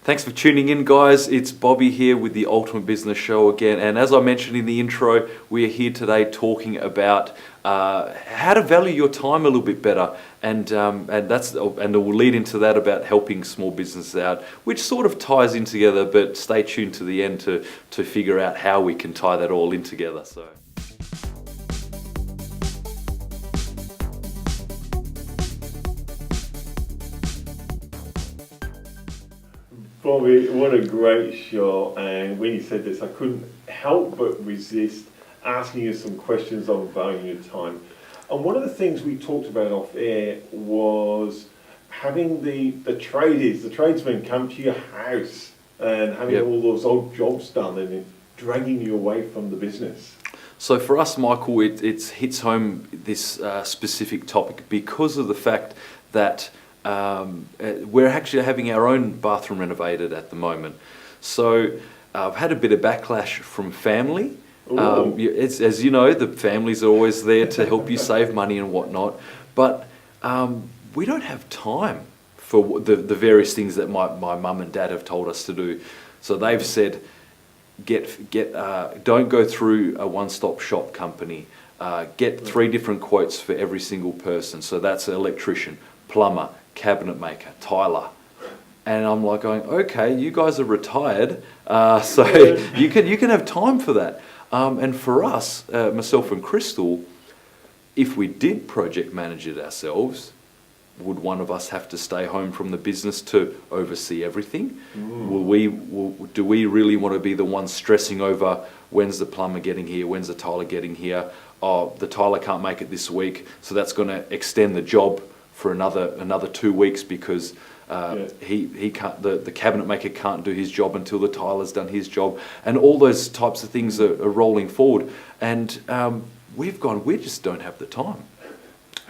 Thanks for tuning in, guys. It's Bobby here with the Ultimate Business Show again. And as I mentioned in the intro, we are here today talking about how to value your time a little bit better. And it will lead into that about helping small businesses out, which sort of ties in together, but stay tuned to the end to figure out how we can tie that all in together. So. Bobby, what a great show, and when you said this I couldn't help but resist asking you some questions on valuing your time. And one of the things we talked about off air was having the tradesmen come to your house and having all those old jobs done and it dragging you away from the business. So for us, Michael, it hits home this specific topic because of the fact that we're actually having our own bathroom renovated at the moment. So I've had a bit of backlash from family. As you know, the families are always there to help you save money and whatnot. But we don't have time for the various things that my mum and dad have told us to do. So they've said, don't go through a one-stop shop company. Get 3 different quotes for every single person. So that's an electrician, plumber, cabinet maker, tiler. And I'm like going, okay, you guys are retired, so you can have time for that. And for us, myself and Crystal, if we did project manage it ourselves, would one of us have to stay home from the business to oversee everything? Do we really want to be the ones stressing over when's the plumber getting here, when's the tiler getting here? Oh, the tiler can't make it this week, so that's going to extend the job for another 2 weeks because he can't, the cabinet maker can't do his job until the tiler's done his job, and all those types of things are rolling forward, and we just don't have the time.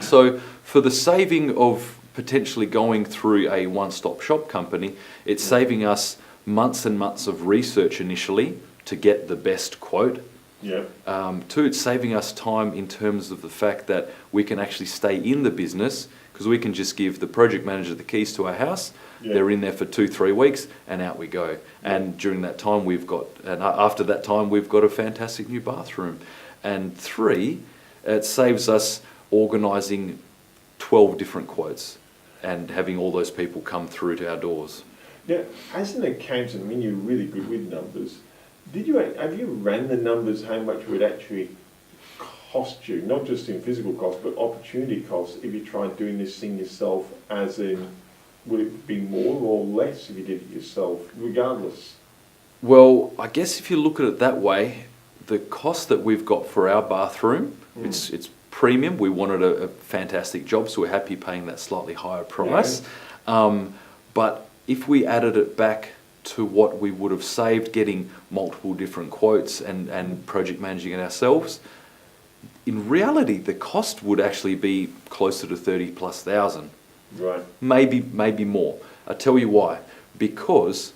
So for the saving of potentially going through a one-stop shop company, it's saving us months and months of research initially to get the best quote. Two, it's saving us time in terms of the fact that we can actually stay in the business because we can just give the project manager the keys to our house. They're in there for 2-3 weeks and out we go. And during that time after that time we've got a fantastic new bathroom. And 3, it saves us organising 12 different quotes and having all those people come through to our doors. Now, as an accountant, I mean, you're really good with numbers. Have you ran the numbers how much it would actually cost you, not just in physical cost, but opportunity costs if you tried doing this thing yourself, as in, would it be more or less if you did it yourself, regardless? Well, I guess if you look at it that way, the cost that we've got for our bathroom, it's premium. We wanted a fantastic job, so we're happy paying that slightly higher price. But if we added it back to what we would have saved getting multiple different quotes and project managing it ourselves, in reality the cost would actually be closer to 30,000+. Right. Maybe more. I'll tell you why. Because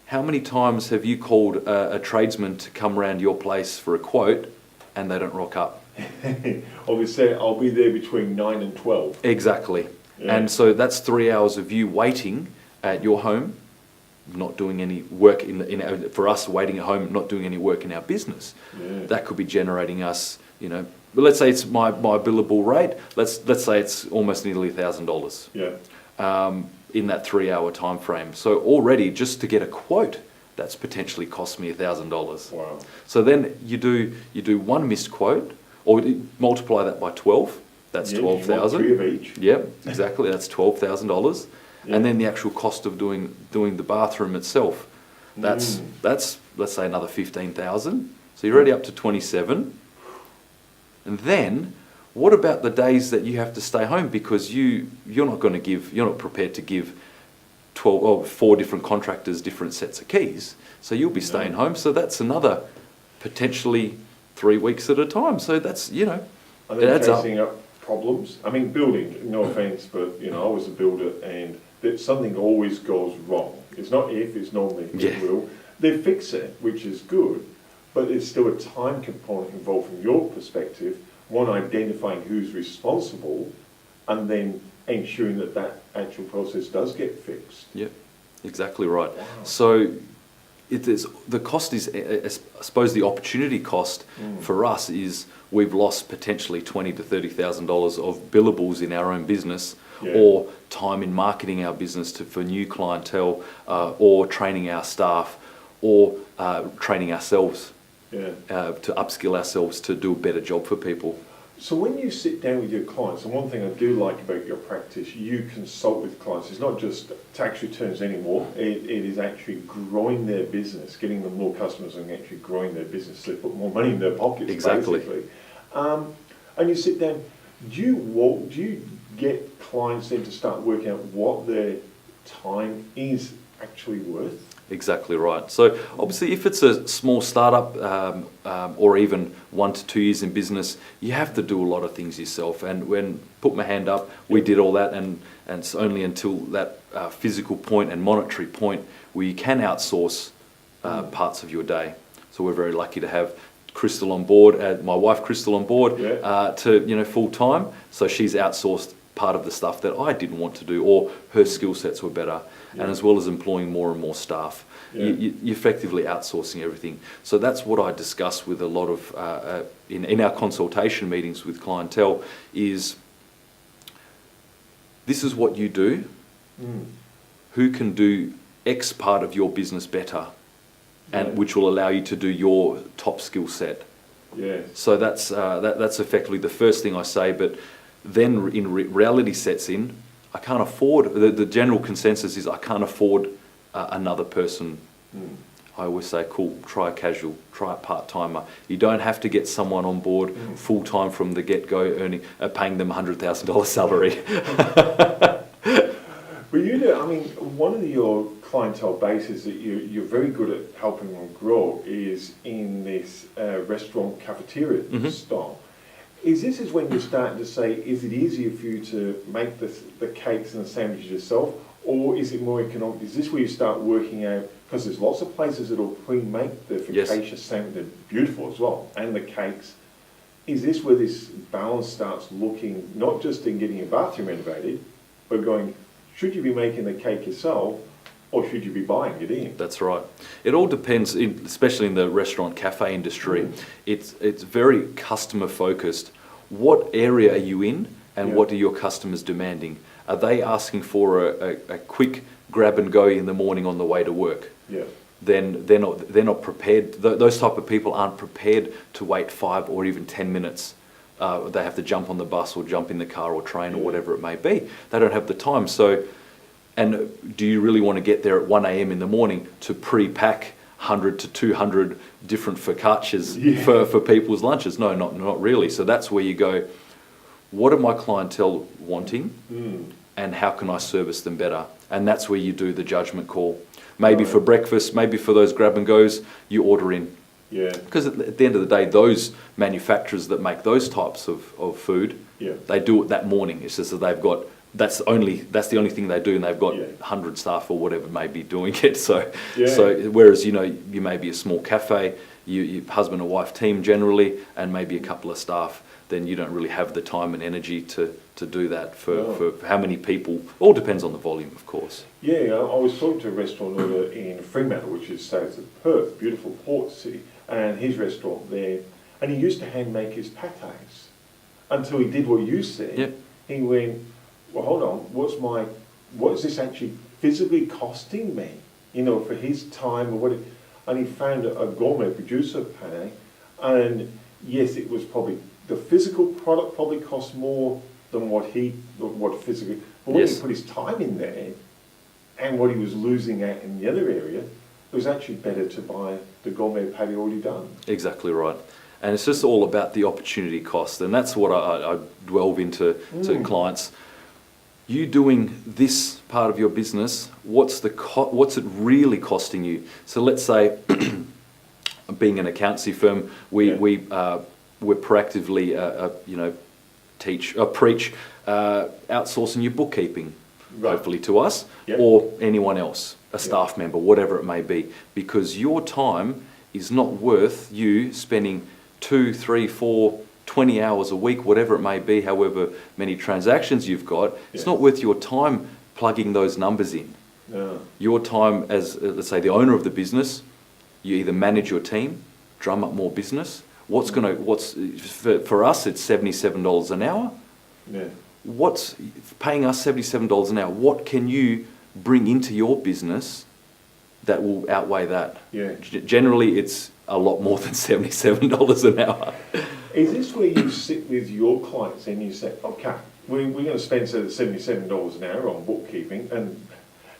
how many times have you called a tradesman to come around your place for a quote and they don't rock up? Or they say, I'll be there between 9 and 12. Exactly. And so that's 3 hours of you waiting at your home, not doing any work for us, waiting at home, not doing any work in our business. That could be generating us, but let's say it's my billable rate. Let's say it's almost nearly $1,000. In that 3-hour time frame. So already just to get a quote, that's potentially cost me $1,000. Wow. So then you do one missed quote, or multiply that by 12. That's 12,000. 3 of each. Yep, exactly. That's $12,000. And then the actual cost of doing the bathroom itself, that's let's say another 15,000. So you're already up to 27. And then what about the days that you have to stay home because you're not prepared to give 4 different contractors different sets of keys. So you'll be staying home. So that's another potentially 3 weeks at a time. So that's it adds up. Up problems. I mean, building. No offense, but I was a builder and something always goes wrong. It's not if, it's normally it will. They fix it, which is good, but there's still a time component involved from your perspective, one, identifying who's responsible, and then ensuring that actual process does get fixed. Yep. Exactly right. Wow. So it is, the cost is, I suppose the opportunity cost for us is we've lost potentially $20,000 to $30,000 of billables in our own business, Yeah. or time in marketing our business for new clientele, or training our staff, or training ourselves to upskill ourselves to do a better job for people. So when you sit down with your clients, and one thing I do like about your practice, you consult with clients. It's not just tax returns anymore. It is actually growing their business, getting them more customers, and actually growing their business so they put more money in their pockets, Exactly. basically. And you sit down, do you get clients then to start working out what their time is actually worth? Exactly right. So obviously if it's a small startup or even 1 to 2 years in business, you have to do a lot of things yourself. And when put my hand up, we did all that, and it's only until that physical point and monetary point where you can outsource parts of your day. So we're very lucky to have Crystal on board, my wife Crystal on board, to full time. So she's outsourced part of the stuff that I didn't want to do, or her skill sets were better. And as well as employing more and more staff, you're effectively outsourcing everything. So that's what I discuss with a lot of, in our consultation meetings with clientele, is this is what you do, who can do X part of your business better, and which will allow you to do your top skill set. So that's effectively the first thing I say, but then reality sets in. I can't afford, the general consensus is I can't afford another person. I always say, cool, try a casual, try a part-timer. You don't have to get someone on board full-time from the get-go, paying them $100,000 salary. But you do, I mean, one of your clientele bases that you're very good at helping them grow is in this restaurant cafeteria style. Is when you're starting to say, is it easier for you to make the cakes and the sandwiches yourself, or is it more economic? Is this where you start working out, because there's lots of places that will pre-make the focaccia sandwich, they're beautiful as well, and the cakes. Is this where this balance starts looking, not just in getting your bathroom renovated, but going, should you be making the cake yourself, or should you be buying it in? That's right. It all depends, especially in the restaurant cafe industry. It's very customer focused. What area are you in, and what are your customers demanding? Are they asking for a quick grab and go in the morning on the way to work? Then they're not prepared. Those type of people aren't prepared to wait 5 or even 10 minutes. They have to jump on the bus or jump in the car or train or whatever it may be. They don't have the time. So. And do you really want to get there at 1 a.m. in the morning to pre-pack 100 to 200 different focaccias for people's lunches? No, not really. So that's where you go, what are my clientele wanting, and how can I service them better? And that's where you do the judgment call. Maybe for breakfast, maybe for those grab and goes, you order in. Because at the end of the day, those manufacturers that make those types of food, they do it that morning. It's just that they've got... That's the only thing they do, and they've got 100 staff or whatever may be doing it. So whereas you may be a small cafe, you husband and wife team generally, and maybe a couple of staff, then you don't really have the time and energy to do that for how many people. All depends on the volume, of course. I was talking to a restaurant owner in Fremantle, which is south of Perth, beautiful port city, and his restaurant there, and he used to hand make his patés until he did what you said. He went, well, hold on, what is this actually physically costing me, for his time, or and he found a gourmet producer penne, and yes, it was probably, the physical product probably cost more than what physically, but when he put his time in there, and what he was losing out in the other area, it was actually better to buy the gourmet patty already done. Exactly right. And it's just all about the opportunity cost, and that's what I delve into to clients. You doing this part of your business, what's it really costing you? So let's say, being an accountancy firm, we're proactively, preach outsourcing your bookkeeping, hopefully to us or anyone else, a staff member, whatever it may be, because your time is not worth you spending 2, 3, 4, 20 hours a week, whatever it may be, however many transactions you've got. It's not worth your time plugging those numbers in. No. Your time as, let's say, the owner of the business, you either manage your team, drum up more business. For us, it's $77 an hour. Yeah. What's paying us $77 an hour? What can you bring into your business that will outweigh that? Yeah. Generally, it's a lot more than $77 an hour. Is this where you sit with your clients and you say, okay, we're going to spend $77 an hour on bookkeeping, and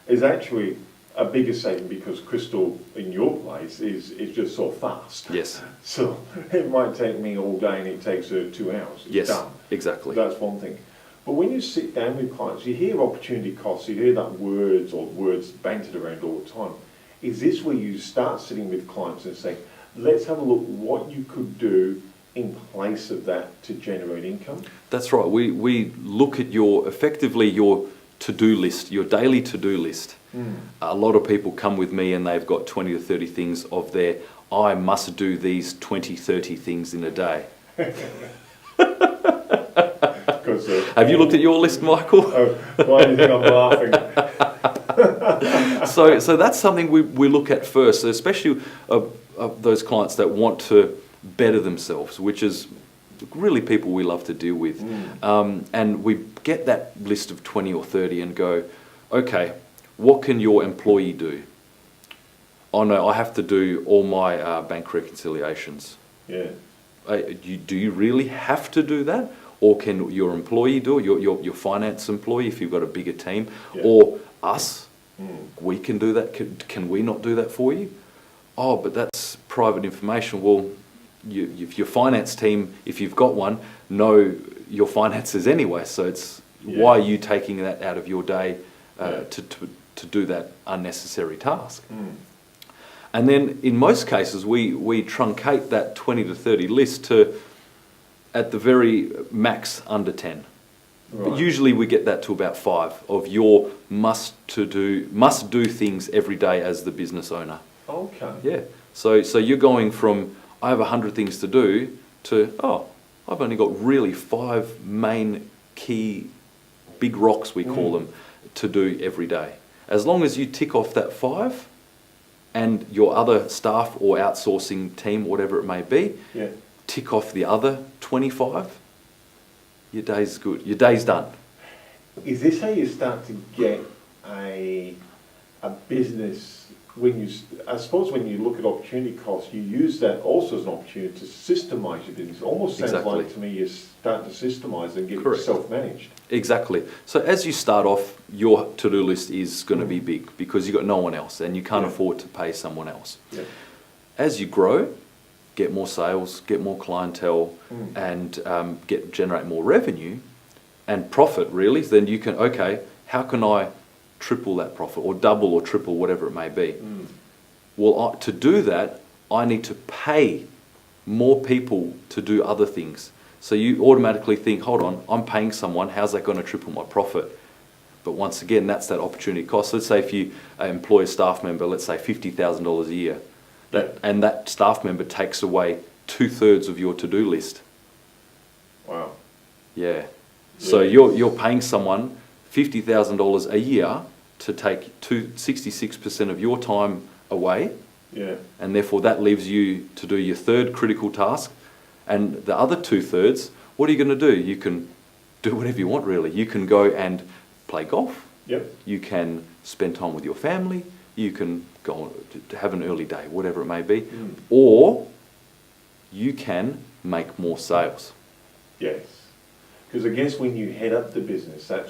is actually a bigger saving because Crystal in your place is just so fast. Yes. So it might take me all day and it takes her 2 hours. It's Yes, done. exactly. That's one thing. But when you sit down with clients, you hear opportunity costs, you hear that words bantered around all the time. Is this where you start sitting with clients and saying, let's have a look what you could do in place of that to generate income? That's right. We look at effectively your to-do list, your daily to-do list. A lot of people come with me and they've got 20 or 30 things of their, I must do these 20, 30 things in a day. Have you looked at your list, Michael? Why do you think I'm laughing? So that's something we look at first, especially of those clients that want to better themselves, which is really people we love to deal with. And we get that list of 20 or 30 and go, okay, what can your employee do? Oh no, I have to do all my bank reconciliations. Yeah. Do you really have to do that? Or can your employee do it, your finance employee, if you've got a bigger team? Yeah. Or us, we can do that. Can we not do that for you? Oh, but that's private information. Well, if your finance team, if you've got one, know your finances anyway. So it's why are you taking that out of your day to do that unnecessary task? And then in most cases, we truncate that 20 to 30 list to, at the very max, under 10. Right. But usually we get that to about 5 of your must do things every day as the business owner. Okay. Yeah. So you're going from, I have 100 things to do, to, oh, I've only got really 5 main key big rocks, we call them, to do every day. As long as you tick off that 5 and your other staff or outsourcing team, whatever it may be, tick off the other 25, your day's good. Your day's done. Is this how you start to get a business? I suppose when you look at opportunity costs, you use that also as an opportunity to systemize your business. It almost sounds like to me you're starting to systemize and get it self-managed. Exactly. So as you start off, your to-do list is going to be big because you've got no one else and you can't afford to pay someone else. Yeah. As you grow, get more sales, get more clientele, and generate more revenue and profit, really, then you can, okay, how can I triple that profit or double or triple, whatever it may be? Well, to do that, I need to pay more people to do other things. So you automatically think, hold on, I'm paying someone, how's that going to triple my profit? But once again, that's that opportunity cost. Let's say if you employ a staff member, let's say $50,000 a year, and that staff member takes away 2/3 of your to-do list. Wow. Yeah. So you're paying someone $50,000 a year to take 66% of your time away. Yeah. And therefore that leaves you to do your 3rd critical task. And the other 2/3, what are you going to do? You can do whatever you want, really. You can go and play golf. Yep. You can spend time with your family. You can go to have an early day, whatever it may be. Or you can make more sales. Yes. Because I guess when you head up the business, that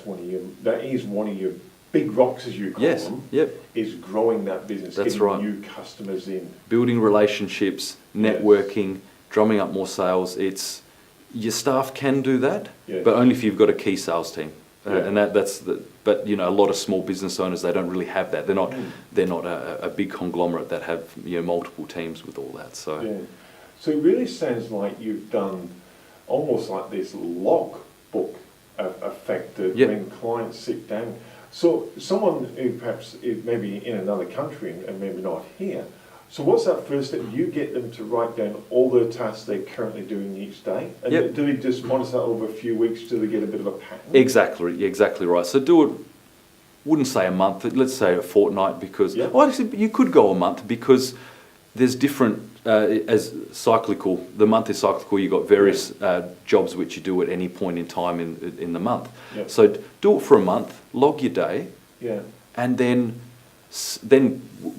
is one of your big rocks, as you call them. Yep. Is growing that business, That's getting right. new customers in. Building relationships, networking, drumming up more sales. Your staff can do that, but only if you've got a key sales team. And but a lot of small business owners, they don't really have that. They're not a big conglomerate that have multiple teams with all that. So it really sounds like you've done almost like this logbook effect when clients sit down. So someone who perhaps is maybe in another country and maybe not here. So what's that first step? You get them to write down all the tasks they're currently doing each day? And do they just monitor that over a few weeks till they get a bit of a pattern? Exactly right. So do it wouldn't say a month, let's say a fortnight, because, Yeah. well, actually, you could go a month because there's different, as cyclical, the month is cyclical, you've got various jobs which you do at any point in time in the month. Yeah. So do it for a month, log your day, Yeah. and then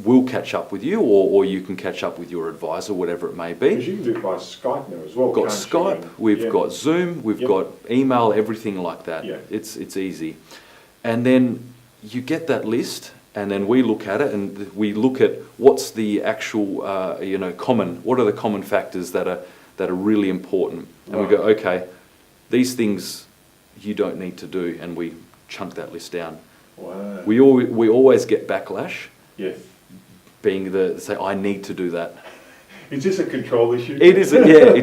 we'll catch up with you, or you can catch up with your advisor, whatever it may Because be. you can do it by Skype now as well. We've got can't Skype, you? we've Yeah. got Zoom, we've Yep. got email, everything like that. Yeah. It's easy. And then you get that list, and then we look at it, and we look at what's the actual, what are the common factors that are really important. And we go, okay, these things you don't need to do, and we chunk that list down. Wow. We always get backlash, Yes. being say, I need to do that. Is this a control issue? It is, yeah,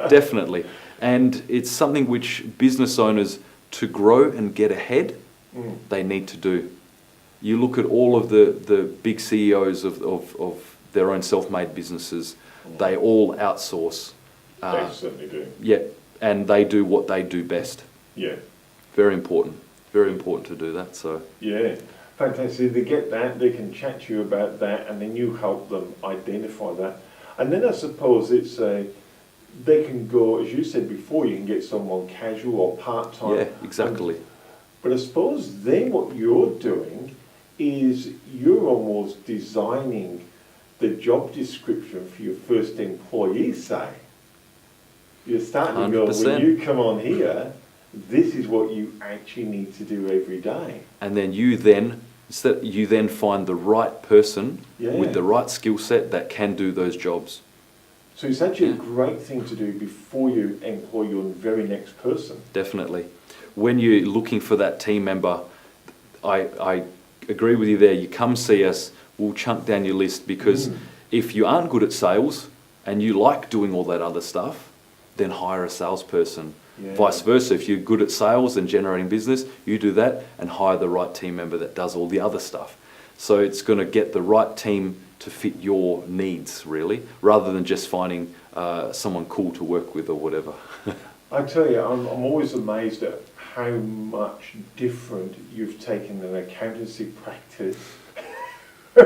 definitely. And it's something which business owners, to grow and get ahead, they need to do. You look at all of the big CEOs of their own self-made businesses, they all outsource. They certainly do. Yeah, and they do what they do best. Yeah. Very important to do that. So Yeah. Fantastic. They get that, they can chat to you about that, and then you help them identify that. And then I suppose they can go, as you said before, you can get someone casual or part-time. yeah, exactly. But I suppose then what you're doing is you're almost designing the job description for your first employee, say. You're starting to go, 100%. when you come on here, this is what you actually need to do every day. And then you then find the right person with the right skill set that can do those jobs. So it's actually a great thing to do before you employ your very next person. Definitely. When you're looking for that team member, I agree with you there. You come see us, we'll chunk down your list, because if you aren't good at sales and you like doing all that other stuff, then hire a salesperson. Yeah. Vice versa, if you're good at sales and generating business, you do that and hire the right team member that does all the other stuff. So it's going to get the right team to fit your needs, really, rather than just finding someone cool to work with or whatever. I tell you, I'm always amazed at how much different you've taken an accountancy practice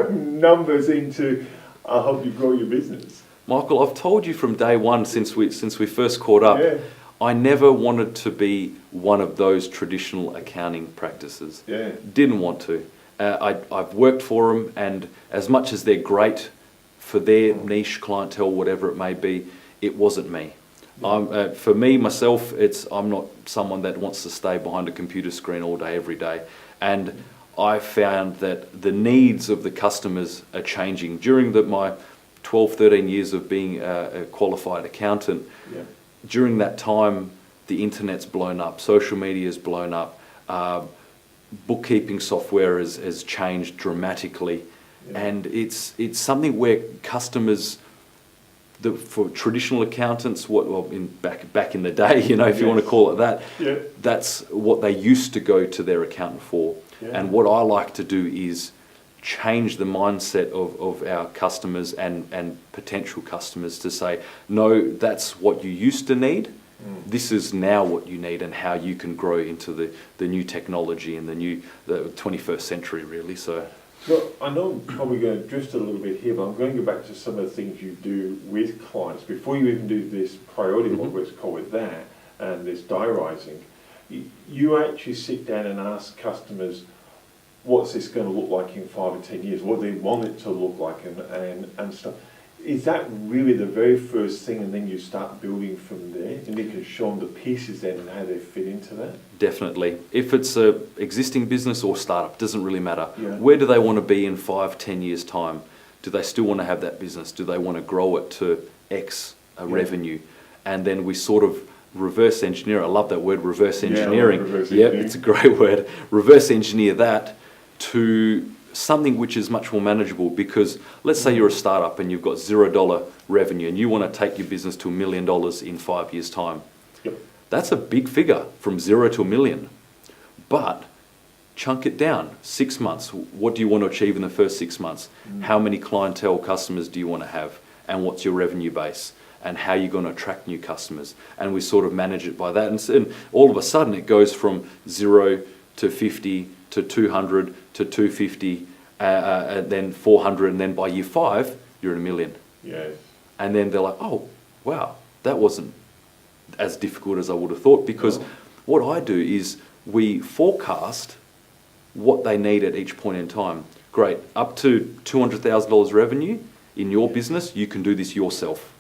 numbers into help you grow your business. Michael, I've told you from day one, since we first caught up, Yeah. I never wanted to be one of those traditional accounting practices. Yeah. Didn't want to. I've worked for them, and as much as they're great for their niche clientele, whatever it may be, it wasn't me. For me, myself, I'm not someone that wants to stay behind a computer screen all day, every day. And I found that the needs of the customers are changing. During my 12, 13 years of being a qualified accountant, Yeah. during that time, the internet's blown up, social media's blown up, bookkeeping software has changed dramatically, and it's something where customers, for traditional accountants, back in the day, if you want to call it that, that's what they used to go to their accountant for. Yeah. And what I like to do is change the mindset of our customers and potential customers to say, no, that's what you used to need. This is now what you need, and how you can grow into the new technology and the 21st century, really. So I know I'm probably going to drift a little bit here, but I'm going to go back to some of the things you do with clients. Before you even do this priority model, let's call it that, and this diarising, you actually sit down and ask customers, what's this going to look like in 5 or 10 years? What do they want it to look like, and stuff. Is that really the very first thing, and then you start building from there, and you can show them the pieces then and how they fit into that? Definitely. If it's a existing business or startup, doesn't really matter. Yeah. Where do they want to be in 5, 10 years' time? Do they still want to have that business? Do they want to grow it to X revenue? And then we sort of reverse engineer. I love that word, reverse engineering. Yep, it's a great word. Reverse engineer that to something which is much more manageable, because let's say you're a startup and you've got $0 revenue and you want to take your business to $1 million in 5 years' time. Yep. That's a big figure, from 0 to $1 million. But chunk it down. 6 months. What do you want to achieve in the first 6 months? How many clientele customers do you want to have? And what's your revenue base? And how you're going to attract new customers? And we sort of manage it by that. And all of a sudden it goes from 0 to 50 to 200 to 250, and then 400, and then by year 5, you're at $1 million. Yes. And then they're like, oh, wow, that wasn't as difficult as I would have thought, because what I do is we forecast what they need at each point in time. Great, up to $200,000 revenue in your business, you can do this yourself.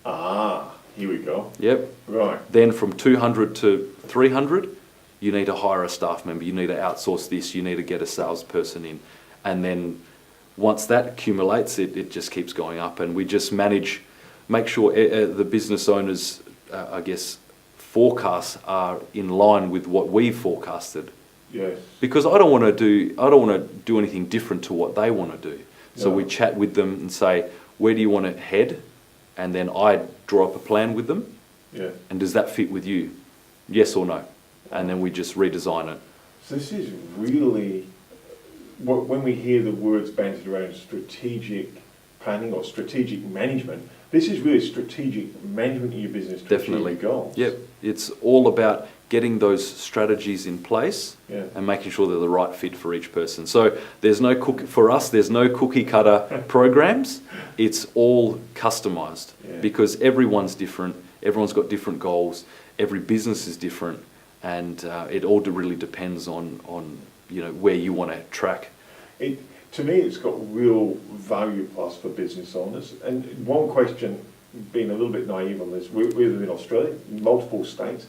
Ah, here we go. Yep. Right. Then from 200 to 300, you need to hire a staff member, you need to outsource this, you need to get a salesperson in. And then once that accumulates, it just keeps going up, and we just make sure the business owners, I guess, forecasts are in line with what we forecasted. Yes. Because I don't want to do anything different to what they want to do. So No. we chat with them and say, where do you want to head? And then I draw up a plan with them. Yeah. And does that fit with you? Yes or no? And then we just redesign it. So this is really, when we hear the words bandied around strategic planning or strategic management, this is really strategic management of your business to Definitely. achieve your goals. Yep. It's all about getting those strategies in place and making sure they're the right fit for each person. So there's no there's no cookie cutter programs. It's all customized because everyone's different. Everyone's got different goals. Every business is different, and it all really depends on where you want to track. To me, it's got real value plus for business owners. And one question, being a little bit naive on this, we live in Australia, multiple states.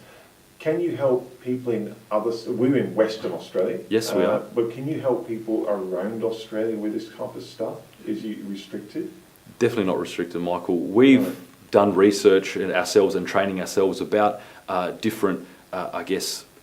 Can you help people in we're in Western Australia. Yes, we are. But can you help people around Australia with this type of stuff? Is it restricted? Definitely not restricted, Michael. We've done research ourselves and training ourselves about different,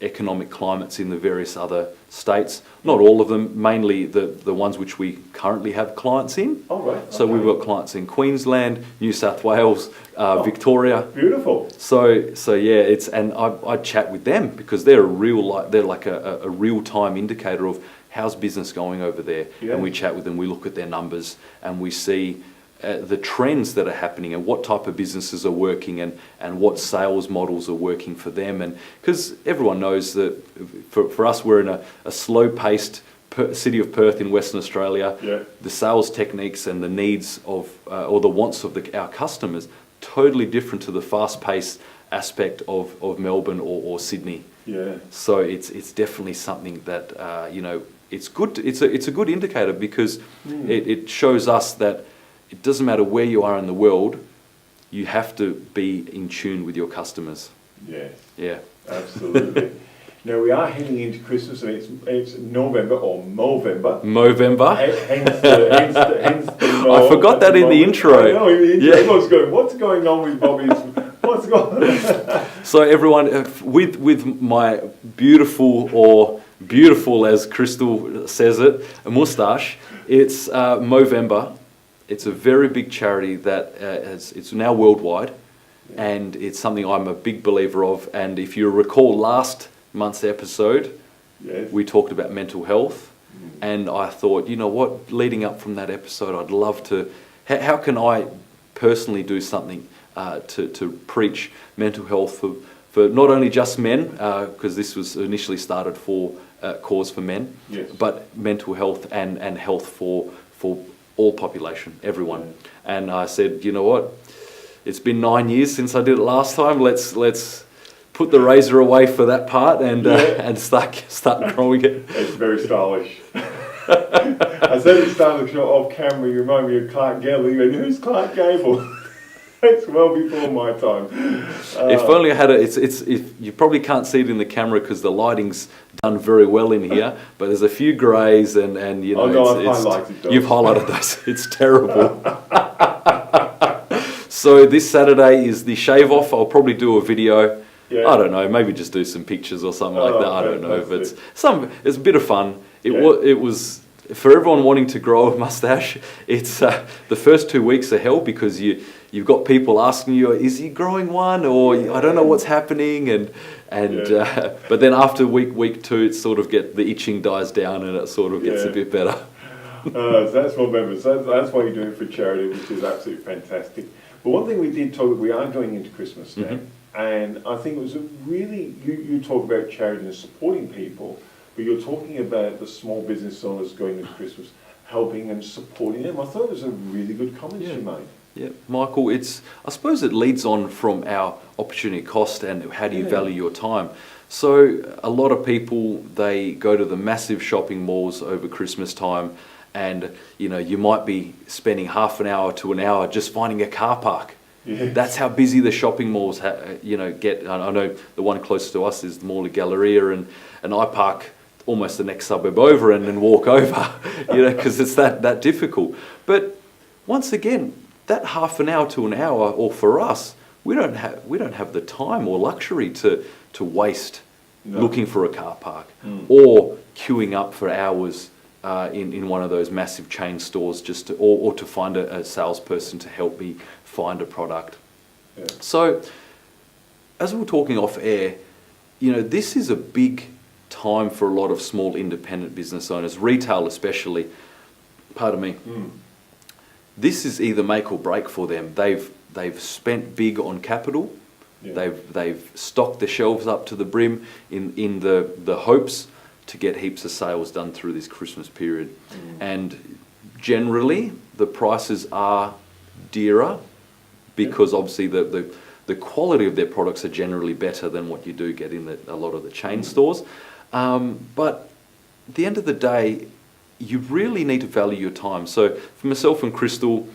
economic climates in the various other states. Not all of them, mainly the ones which we currently have clients in. Oh, right. So we've got clients in Queensland, New South Wales, Victoria. Beautiful. So yeah, I chat with them because they're like a real-time indicator of how's business going over there. Yeah. And we chat with them, we look at their numbers, and we see the trends that are happening and what type of businesses are working and what sales models are working for them. And because everyone knows that for us, we're in a slow-paced city of Perth in Western Australia. Yeah. The sales techniques and the needs of or the wants of our customers totally different to the fast-paced aspect of Melbourne or Sydney. Yeah. So it's definitely something that it's good. It's a good indicator because it shows us that it doesn't matter where you are in the world, you have to be in tune with your customers. Yes. Yeah. Absolutely. Now we are heading into Christmas, and it's November or Movember. Movember. Hence the I forgot that in the intro. I know, in the intro. Everyone's going, what's going on with Bobby's? What's going on? So everyone, with my beautiful as Crystal says it, a moustache, it's Movember. It's a very big charity that it's now worldwide, and it's something I'm a big believer of. And if you recall last month's episode, we talked about mental health, and I thought, you know what, leading up from that episode, I'd love to, how can I personally do something to preach mental health for not only just men, because this was initially started for cause for men, but mental health and health for all population, everyone. And I said, you know what, it's been 9 years since I did it last time. Let's put the razor away for that part and start growing it. It's very stylish. I said it started off camera. You remind me of Clark Gable. You went, who's Clark Gable? It's well before my time. If only I had it. You probably can't see it in the camera because the lighting's done very well in here, but there's a few greys and I've highlighted those. You've highlighted those. It's terrible. So this Saturday is the shave off. I'll probably do a video. Yeah. I don't know, maybe just do some pictures or something like that. I don't know, but it's a bit of fun. It was for everyone wanting to grow a mustache. It's the first 2 weeks are hell because you've got people asking you, is he growing one, or I don't know what's happening, but then after week 2, it sort of the itching dies down and it sort of gets a bit better. So that's what members. That's why you're doing it for charity, which is absolutely fantastic. But one thing we did talk, we are going into Christmas now, and I think it was a really, you talk about charity and supporting people, but you're talking about the small business owners going to Christmas, helping and supporting them. I thought it was a really good comment you made. Yeah, Michael, I suppose it leads on from our opportunity cost and how do you value your time. So a lot of people, they go to the massive shopping malls over Christmas time, and you might be spending half an hour to an hour just finding a car park. Yes. That's how busy the shopping malls get. I know the one close to us is the Mall of Galleria, and I park almost the next suburb over and then walk over, because it's that difficult. But once again, that half an hour to an hour, or for us, we don't have the time or luxury to waste looking for a car park or queuing up for hours in one of those massive chain stores or to find a salesperson to help me find a product. Yeah. So, as we were talking off air, this is a big time for a lot of small independent business owners, retail especially. Pardon me. This is either make or break for them. They've spent big on capital. Yeah. They've stocked the shelves up to the brim in the hopes to get heaps of sales done through this Christmas period. And generally the prices are dearer because obviously the quality of their products are generally better than what you do get in a lot of the chain stores. But at the end of the day, you really need to value your time. So for myself and Crystal,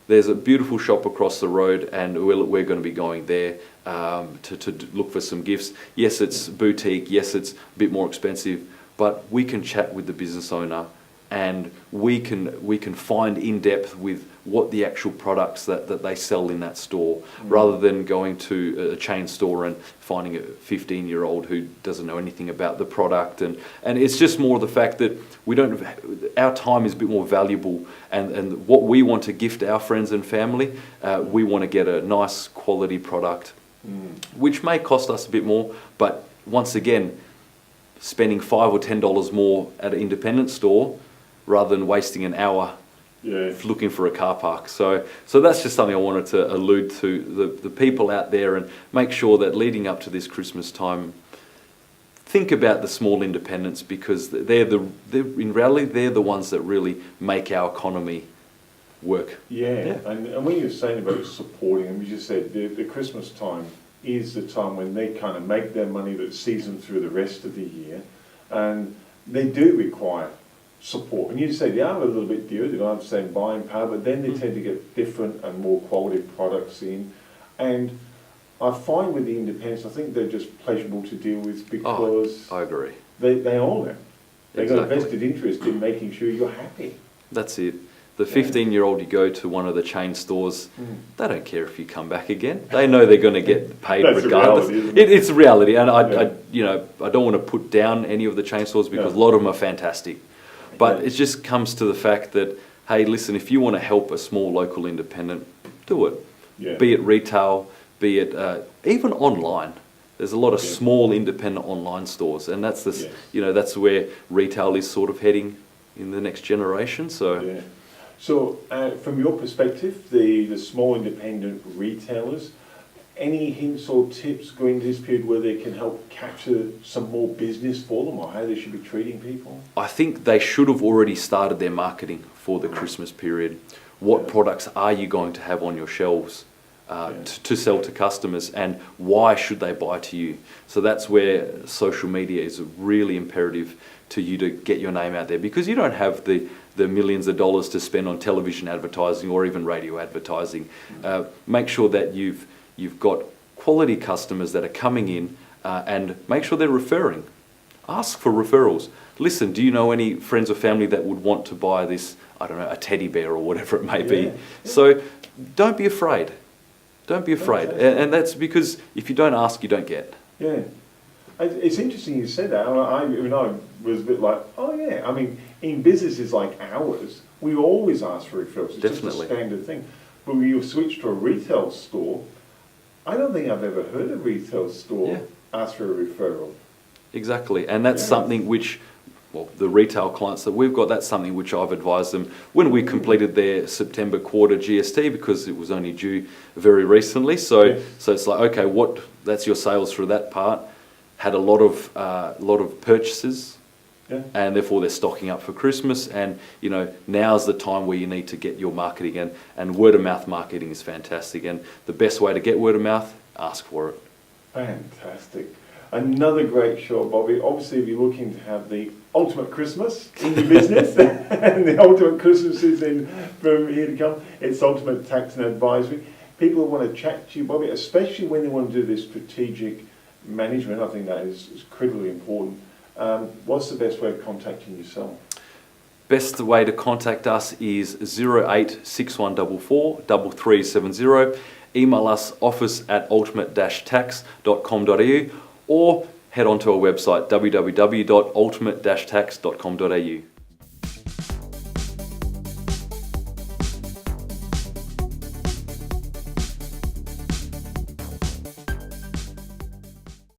there's a beautiful shop across the road, and we're going to be going there to look for some gifts. Yes, it's boutique. Yes, it's a bit more expensive, but we can chat with the business owner, and we can find in depth with what the actual products that they sell in that store, rather than going to a chain store and finding a 15-year-old who doesn't know anything about the product. And it's just more the fact that our time is a bit more valuable, and what we want to gift our friends and family, we want to get a nice quality product, which may cost us a bit more, but once again, spending $5 or $10 more at an independent store rather than wasting an hour looking for a car park. So that's just something I wanted to allude to the people out there, and make sure that leading up to this Christmas time, think about the small independents, because in reality they're the ones that really make our economy work. Yeah. And when you're saying about supporting them, you just said the Christmas time is the time when they kind of make their money that sees them through the rest of the year, and they do require support. And you say they are a little bit dearer, they don't have the same buying power, but then they tend to get different and more quality products in. And I find with the independents, I think they're just pleasurable to deal with, because I agree. They own it. They've got a Exactly. vested interest in making sure you're happy. That's it. The 15-year-old, you go to one of the chain stores, they don't care if you come back again. They know they're going to get paid That's regardless. A reality, isn't it? It's a reality, and I don't want to put down any of the chain stores, because a lot of them are fantastic. But it just comes to the fact that, hey, listen, if you want to help a small local independent, do it. Yeah. Be it retail, be it even online. There's a lot of small independent online stores, and that's that's where retail is sort of heading in the next generation. So, So from your perspective, the small independent retailers, any hints or tips going into this period where they can help capture some more business for them, or how they should be treating people? I think they should have already started their marketing for the Christmas period. What products are you going to have on your shelves to sell to customers, and why should they buy to you? So that's where social media is really imperative to you to get your name out there, because you don't have the millions of dollars to spend on television advertising or even radio advertising. Make sure that you've got quality customers that are coming in, and make sure they're referring. Ask for referrals. Listen, do you know any friends or family that would want to buy this, I don't know, a teddy bear or whatever it may be? So don't be afraid. Don't be afraid. And that's because if you don't ask, you don't get. Yeah. It's interesting you said that. I was a bit like, I mean, in businesses like ours, we always ask for referrals. It's Definitely. just a standard thing. But when you switch to a retail store, I don't think I've ever heard a retail store ask for a referral. Exactly. And that's something which, the retail clients that we've got, that's something which I've advised them when we completed their September quarter GST, because it was only due very recently. So it's like, okay, that's your sales for that part. Had a lot of purchases Yeah. And therefore they're stocking up for Christmas, and you know, now's the time where you need to get your marketing in, and word of mouth marketing is fantastic, and the best way to get word of mouth, ask for it. Fantastic. Another great show, Bobby. Obviously, if you're looking to have the ultimate Christmas in your business, and the ultimate Christmas is from here to come, it's Ultimate Tax and Advisory. People who want to chat to you, Bobby, especially when they want to do this strategic management, I think that is critically important. What's the best way of contacting yourself? Best way to contact us is 086144 3370. Email us office@ultimate-tax.com.au, or head on to our website www.ultimate-tax.com.au.